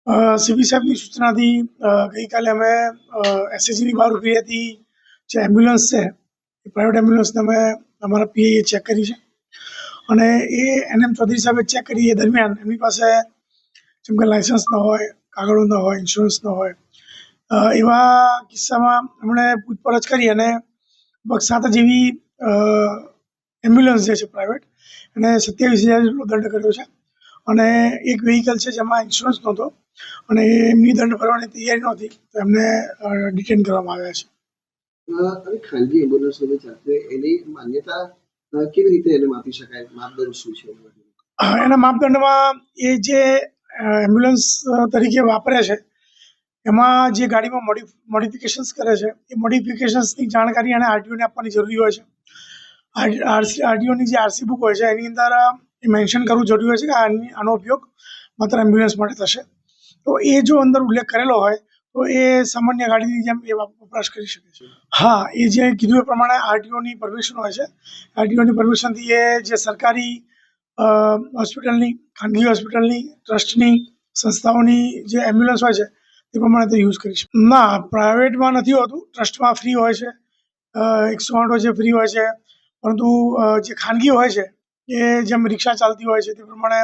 CP સાહેબની સૂચનાથી ગઈકાલે અમે એસએસજીની બહાર ઊભી રહેતી જે એમ્બ્યુલન્સ છે એ પ્રાઇવેટ એમ્બ્યુલન્સને અમે અમારા પીઆઈએ ચેક કરી છે અને એ એનએમ ચૌધરી સાહેબે ચેક કરી એ દરમિયાન એમની પાસે જેમ કે લાઇસન્સ ન હોય, કાગળો ન હોય, ઇન્સ્યોરન્સ ન હોય, એવા કિસ્સામાં એમણે પૂછપરછ કરી અને લગભગ 7 જેવી એમ્બ્યુલન્સ જે છે પ્રાઇવેટ એને 27,000 જેટલો દંડ કર્યો છે અને એક વ્હીકલ છે જેમાં ઇન્સ્યોરન્સ નહોતો અને એમની દંડ ભરવાની તૈયારી નહોતી તો એમને ડિટેન કરવામાં આવ્યા છે. અને ખાનગી એમ્બ્યુલન્સો ચાલતી હોય એની માન્યતા કેવી રીતે એને માપી શકાય? માપદંડ શું છે? એના માપદંડમાં એ જે એમ્બ્યુલન્સ તરીકે વાપરે છે એમાં જે ગાડીમાં મોડિફિકેશન્સ કરે છે એ મોડિફિકેશન્સની જાણકારી એને આરટીઓને આપવાની જરૂરી હોય છે. આરટીઓની જે આરસી બુક હોય છે એની અંદર એ મેન્શન કરવું જરૂરી હોય છે કે આનો ઉપયોગ માત્ર એમ્બ્યુલન્સ માટે થશે. તો એ જો અંદર ઉલ્લેખ કરેલો હોય તો એ સામાન્ય ગાડીની જેમ એ વપરાશ કરી શકે છે. હા, એ જે કીધું એ પ્રમાણે આરટીઓની પરમિશન હોય છે. આરટીઓની પરમિશનથી એ જે સરકારી હોસ્પિટલની, ખાનગી હોસ્પિટલની, ટ્રસ્ટની, સંસ્થાઓની જે એમ્બ્યુલન્સ હોય છે એ પ્રમાણે તે યુઝ કરી શકે. ના, પ્રાઇવેટમાં નથી હોતું, ટ્રસ્ટમાં ફ્રી હોય છે, 108 જે ફ્રી હોય છે, પરંતુ જે ખાનગી હોય છે એ જેમ રિક્ષા ચાલતી હોય છે તે પ્રમાણે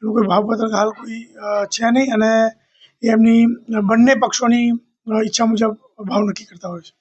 એનું કોઈ ભાવપત્રક હાલ કોઈ છે નહીં અને એમની બંને પક્ષોની ઈચ્છા મુજબ ભાવ નક્કી કરતા હોય છે.